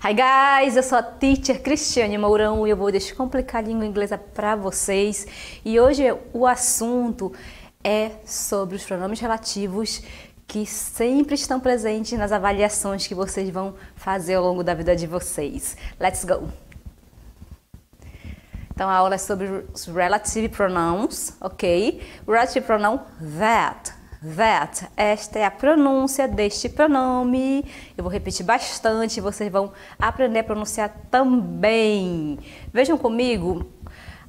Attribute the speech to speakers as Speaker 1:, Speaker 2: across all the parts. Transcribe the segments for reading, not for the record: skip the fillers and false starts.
Speaker 1: Hi guys, eu sou a Teacher Cristiane Mourão e eu vou descomplicar a língua inglesa para vocês. E hoje o assunto é sobre os pronomes relativos que sempre estão presentes nas avaliações que vocês vão fazer ao longo da vida de vocês. Let's go! Então a aula é sobre os relative pronouns, ok? Relative pronoun that. Esta é a pronúncia deste pronome. Eu vou repetir bastante, vocês vão aprender a pronunciar também. Vejam comigo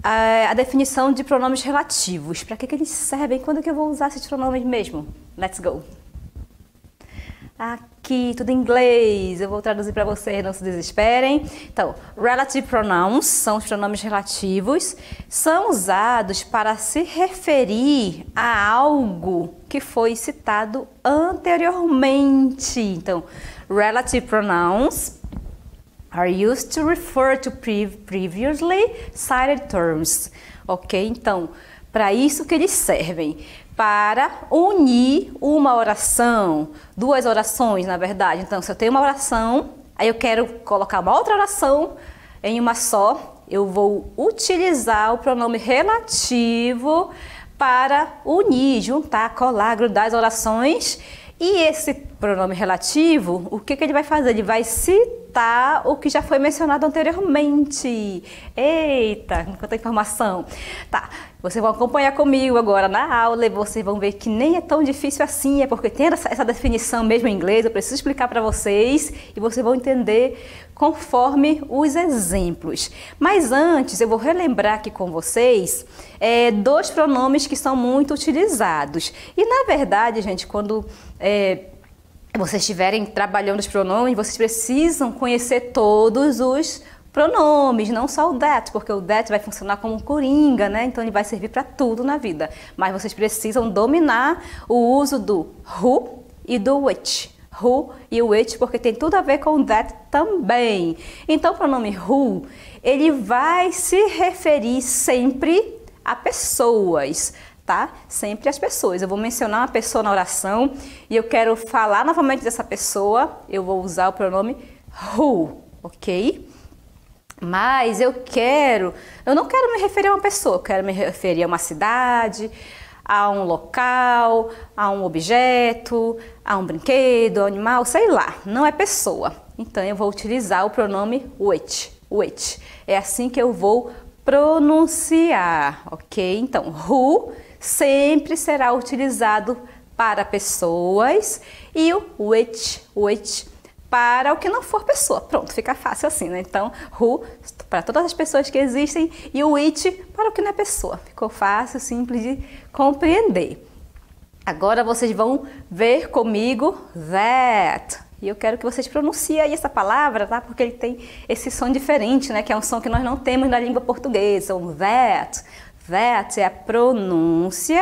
Speaker 1: a definição de pronomes relativos. Para que eles servem? Quando é que eu vou usar esses pronomes mesmo? Let's go! Aqui, tudo em inglês, eu vou traduzir para vocês, não se desesperem. Então, relative pronouns são os pronomes relativos, são usados para se referir a algo que foi citado anteriormente. Então, relative pronouns are used to refer to previously cited terms. Ok? Então, para isso que eles servem. Para unir uma oração, duas orações, na verdade. Então, se eu tenho uma oração, aí eu quero colocar uma outra oração em uma só, eu vou utilizar o pronome relativo para unir, juntar, colar, grudar as orações. E esse pronome relativo, o que ele vai fazer? Ele vai citar o que já foi mencionado anteriormente. Eita, quanta informação. Tá, vocês vão acompanhar comigo agora na aula e vocês vão ver que nem é tão difícil assim, é porque tem essa definição mesmo em inglês, eu preciso explicar para vocês e vocês vão entender conforme os exemplos. Mas antes, eu vou relembrar aqui com vocês dois pronomes que são muito utilizados. E na verdade, gente, quando vocês estiverem trabalhando os pronomes, vocês precisam conhecer todos os pronomes, não só o that, porque o that vai funcionar como um coringa, né? Então ele vai servir para tudo na vida. Mas vocês precisam dominar o uso do who e do which. Who e which, porque tem tudo a ver com that também. Então o pronome who, ele vai se referir sempre a pessoas. Tá? Sempre as pessoas. Eu vou mencionar uma pessoa na oração e eu quero falar novamente dessa pessoa, eu vou usar o pronome who, ok? Mas eu não quero me referir a uma pessoa, eu quero me referir a uma cidade, a um local, a um objeto, a um brinquedo, a um animal, sei lá, não é pessoa. Então eu vou utilizar o pronome which. É assim que eu vou pronunciar, ok? Então, who sempre será utilizado para pessoas e o which para o que não for pessoa. Pronto, fica fácil assim, né? Então, who para todas as pessoas que existem e o which para o que não é pessoa. Ficou fácil, simples de compreender. Agora vocês vão ver comigo that. E eu quero que vocês pronunciem aí essa palavra, tá? Porque ele tem esse som diferente, né? Que é um som que nós não temos na língua portuguesa. O that. That é a pronúncia.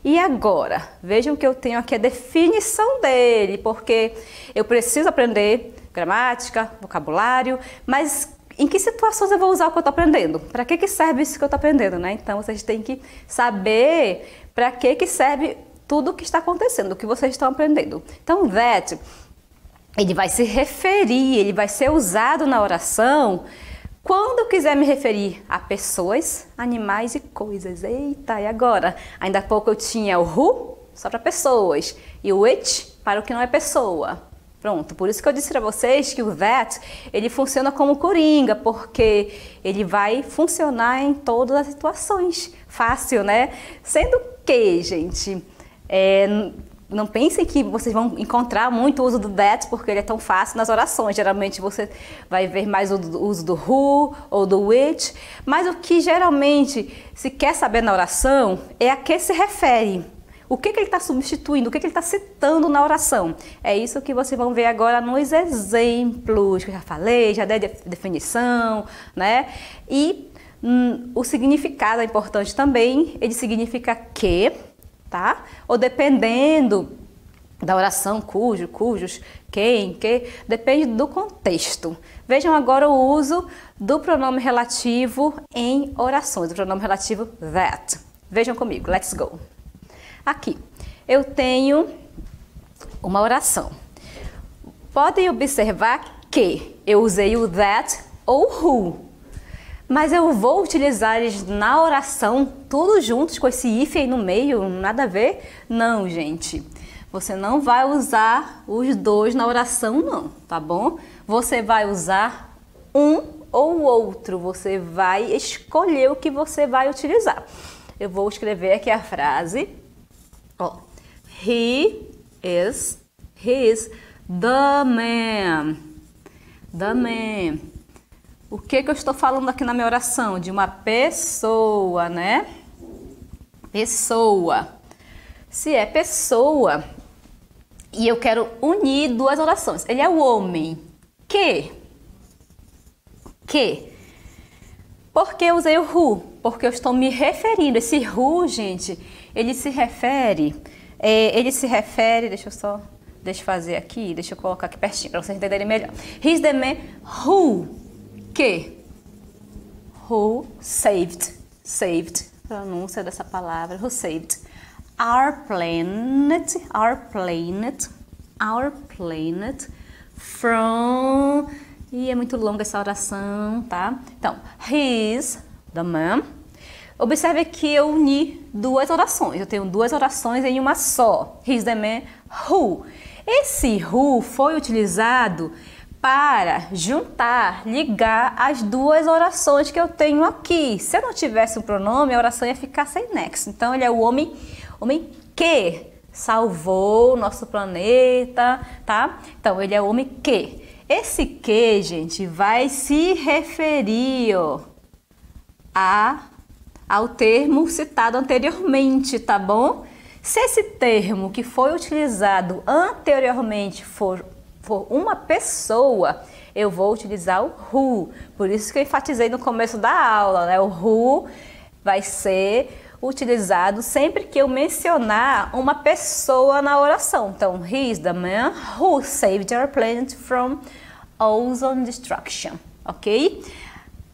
Speaker 1: E agora, vejam que eu tenho aqui a definição dele, porque eu preciso aprender gramática, vocabulário, mas em que situações eu vou usar o que eu estou aprendendo? Para que serve isso que eu estou aprendendo, né? Então, vocês têm que saber para que serve tudo o que está acontecendo, o que vocês estão aprendendo. Então, that, ele vai se referir, ele vai ser usado na oração quando eu quiser me referir a pessoas, animais e coisas. Eita, e agora? Ainda há pouco eu tinha o who, só para pessoas, e o which, para o que não é pessoa. Pronto, por isso que eu disse para vocês que o that, ele funciona como coringa, porque ele vai funcionar em todas as situações. Fácil, né? Sendo que, gente, não pensem que vocês vão encontrar muito o uso do that porque ele é tão fácil nas orações. Geralmente você vai ver mais o uso do who ou do which, mas o que geralmente se quer saber na oração é a que se refere. O que ele está substituindo, o que ele está citando na oração. É isso que vocês vão ver agora nos exemplos que eu já falei, já dei a definição, né? E o significado é importante também, ele significa que, tá? Ou dependendo da oração, cujos, quem, que, depende do contexto. Vejam agora o uso do pronome relativo em orações, o pronome relativo that. Vejam comigo, let's go. Aqui, eu tenho uma oração. Podem observar que eu usei o that ou who. Mas eu vou utilizar eles na oração, todos juntos com esse if aí no meio, nada a ver? Não, gente. Você não vai usar os dois na oração, não, tá bom? Você vai usar um ou outro. Você vai escolher o que você vai utilizar. Eu vou escrever aqui a frase. Ó, he is the man. The man. O que eu estou falando aqui na minha oração? De uma pessoa, né? Pessoa. Se é pessoa e eu quero unir duas orações. Ele é o homem. Que? Por que eu usei o who? Porque eu estou me referindo. Esse who, gente, ele se refere, deixa eu fazer aqui, deixa eu colocar aqui pertinho para vocês entenderem melhor. He's the man who saved, pronúncia dessa palavra, who saved our planet from, e é muito longa essa oração, tá? Então, he's the man. Observe que eu uni duas orações, eu tenho duas orações em uma só. He's the man who. Esse who foi utilizado para juntar, ligar as duas orações que eu tenho aqui. Se eu não tivesse um pronome, a oração ia ficar sem nexo. Então, ele é o homem que salvou o nosso planeta, tá? Então, ele é o homem que. Esse que, gente, vai se referir ao termo citado anteriormente, tá bom? Se esse termo que foi utilizado anteriormente for uma pessoa, eu vou utilizar o who. Por isso que eu enfatizei no começo da aula, né? O who vai ser utilizado sempre que eu mencionar uma pessoa na oração. Então, he is the man who saved our planet from ozone destruction, ok?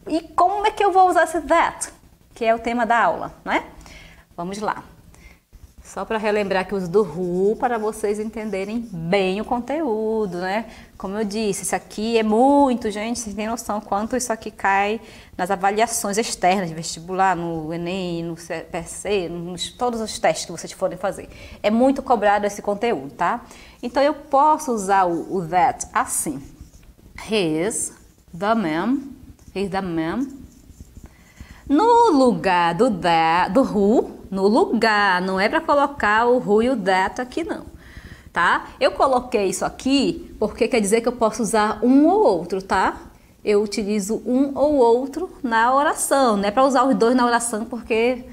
Speaker 1: E como é que eu vou usar esse that? Que é o tema da aula, né? Vamos lá. Só para relembrar que eu uso do who para vocês entenderem bem o conteúdo, né? Como eu disse, isso aqui é muito, gente, vocês têm noção quanto isso aqui cai nas avaliações externas de vestibular, no Enem, no CPC, todos os testes que vocês forem fazer. É muito cobrado esse conteúdo, tá? Então eu posso usar o that assim. He's the man. No lugar do who, no lugar, não é para colocar o who e o that aqui não, tá? Eu coloquei isso aqui porque quer dizer que eu posso usar um ou outro, tá? Eu utilizo um ou outro na oração, não é para usar os dois na oração porque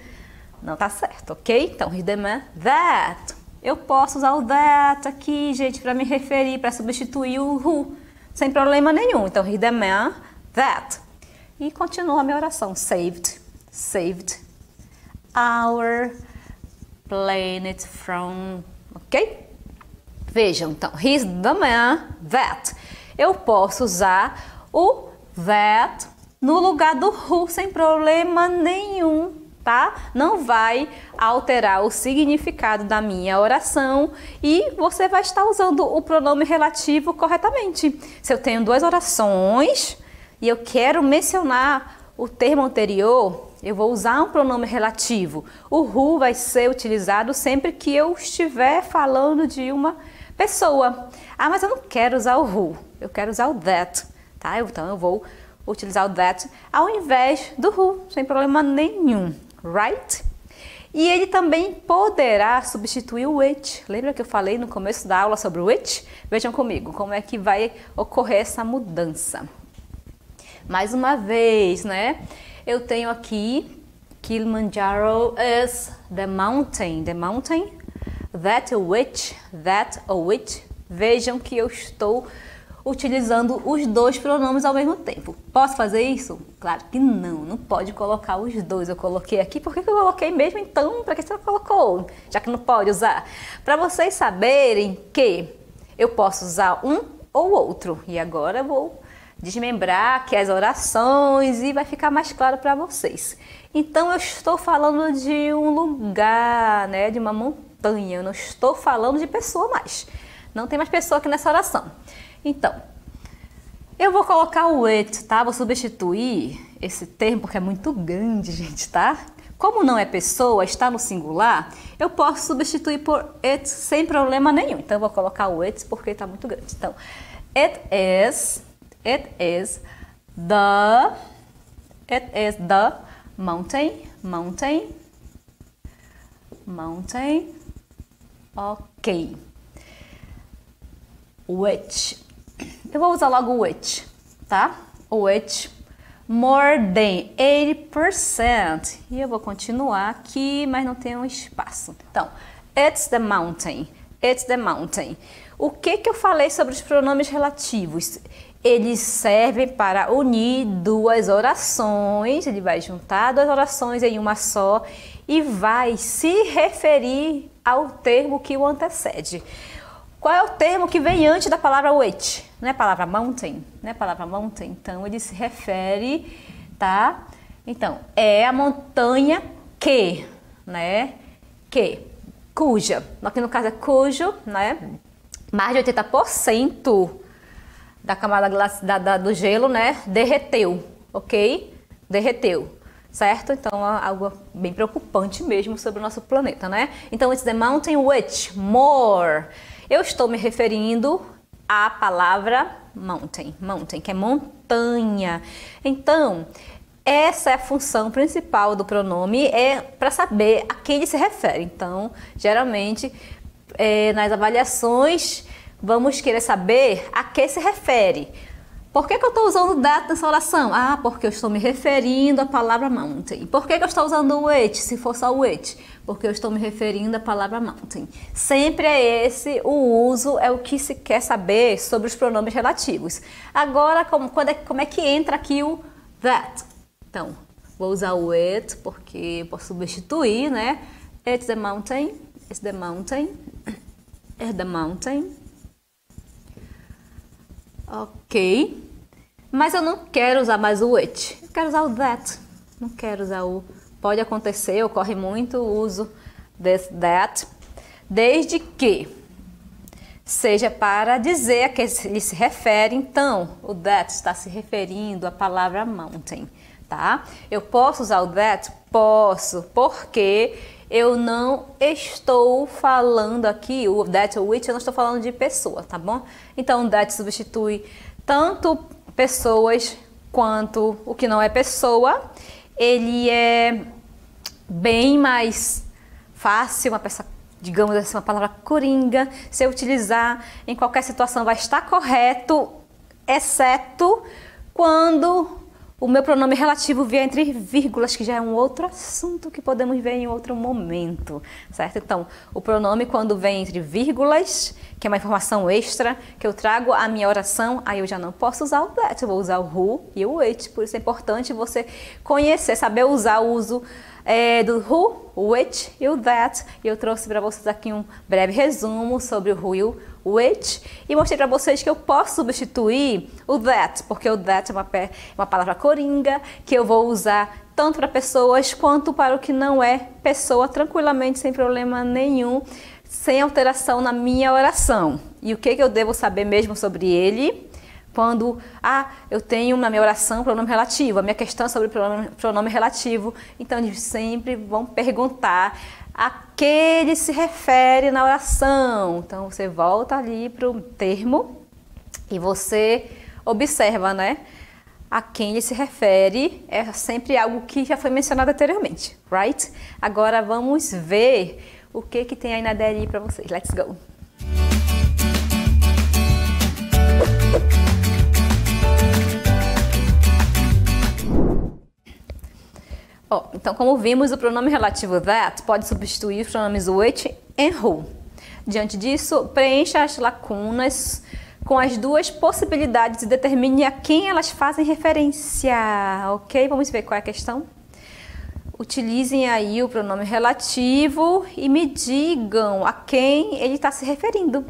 Speaker 1: não tá certo, ok? Então, he's the man that. Eu posso usar o that aqui, gente, para me referir, para substituir o who, sem problema nenhum. Então, he's the man that. E continua a minha oração. Saved our planet from... Ok? Vejam, então. He's the man that. Eu posso usar o that no lugar do who sem problema nenhum, tá? Não vai alterar o significado da minha oração e você vai estar usando o pronome relativo corretamente. Se eu tenho duas orações e eu quero mencionar o termo anterior, eu vou usar um pronome relativo. O who vai ser utilizado sempre que eu estiver falando de uma pessoa. Ah, mas eu não quero usar o who, eu quero usar o that, tá? Então eu vou utilizar o that ao invés do who, sem problema nenhum, right? E ele também poderá substituir o which. Lembra que eu falei no começo da aula sobre o which? Vejam comigo como é que vai ocorrer essa mudança. Mais uma vez, né? Eu tenho aqui Kilimanjaro is the mountain. The mountain, that which. Vejam que eu estou utilizando os dois pronomes ao mesmo tempo. Posso fazer isso? Claro que não pode colocar os dois. Eu coloquei aqui, por que eu coloquei mesmo então? Para que você colocou? Já que não pode usar. Para vocês saberem que eu posso usar um ou outro. E agora eu vou desmembrar aqui as orações e vai ficar mais claro para vocês. Então eu estou falando de um lugar, né, de uma montanha, eu não estou falando de pessoa mais. Não tem mais pessoa aqui nessa oração. Então, Eu vou colocar o it, tá? Vou substituir esse termo porque é muito grande, gente, tá? Como não é pessoa, está no singular, eu posso substituir por it sem problema nenhum. Então, eu vou colocar o it porque está muito grande. Então, it is the mountain. Ok. Which. Eu vou usar logo which, tá? Which more than 80%. E eu vou continuar aqui, mas não tem um espaço. Então, it's the mountain. It's the mountain. O que eu falei sobre os pronomes relativos? Eles servem para unir duas orações. Ele vai juntar duas orações em uma só e vai se referir ao termo que o antecede. Qual é o termo que vem antes da palavra which? Não é a palavra mountain? Não é a palavra mountain? Então, ele se refere, tá? Então, é a montanha que, né? Cuja. Aqui no caso é cujo, né? Mais de 80% da camada do gelo, né? Derreteu, ok? Derreteu, certo? Então, é algo bem preocupante mesmo sobre o nosso planeta, né? Então, it's the mountain which more. Eu estou me referindo à palavra mountain, que é montanha. Então, essa é a função principal do pronome, é para saber a quem ele se refere. Então, geralmente, nas avaliações, vamos querer saber a que se refere. Por que eu estou usando that nessa oração? Ah, porque eu estou me referindo à palavra mountain. Por que eu estou usando o which, se for só o which? Porque eu estou me referindo à palavra mountain. Sempre é esse o uso, é o que se quer saber sobre os pronomes relativos. Agora, como é que entra aqui o that? Então, vou usar o it, porque eu posso substituir, né? It's the mountain, it's the mountain, it's the mountain. Ok. Mas eu não quero usar mais o which. Eu quero usar o that. Não quero usar o... Pode acontecer, ocorre muito o uso desse that, desde que seja para dizer a que ele se refere. Então, o that está se referindo à palavra mountain, tá? Eu posso usar o that? Posso, porque eu não estou falando aqui, o that ou which, eu não estou falando de pessoa, tá bom? Então, o that substitui tanto pessoas quanto o que não é pessoa. Ele é bem mais fácil, uma peça, digamos assim, uma palavra coringa. Se eu utilizar em qualquer situação vai estar correto, exceto quando o meu pronome relativo vier entre vírgulas, que já é um outro assunto que podemos ver em outro momento, certo? Então, o pronome quando vem entre vírgulas, que é uma informação extra, que eu trago a minha oração, aí eu já não posso usar o that, eu vou usar o who e o which. Por isso é importante você conhecer, saber usar o uso do who, o which e o that. E eu trouxe para vocês aqui um breve resumo sobre o who e o which, e mostrei para vocês que eu posso substituir o that, porque o that é uma palavra coringa que eu vou usar tanto para pessoas quanto para o que não é pessoa, tranquilamente, sem problema nenhum, sem alteração na minha oração. E o que eu devo saber mesmo sobre ele? Quando eu tenho na minha oração pronome relativo, a minha questão é sobre pronome relativo, então eles sempre vão perguntar a que ele se refere na oração. Então você volta ali para o termo e você observa, né? A quem ele se refere é sempre algo que já foi mencionado anteriormente, right? Agora vamos ver o que tem aí na DLI para vocês. Let's go! Então, como vimos, o pronome relativo that pode substituir os pronomes which e who. Diante disso, preencha as lacunas com as duas possibilidades e determine a quem elas fazem referência, ok? Vamos ver qual é a questão? Utilizem aí o pronome relativo e me digam a quem ele está se referindo.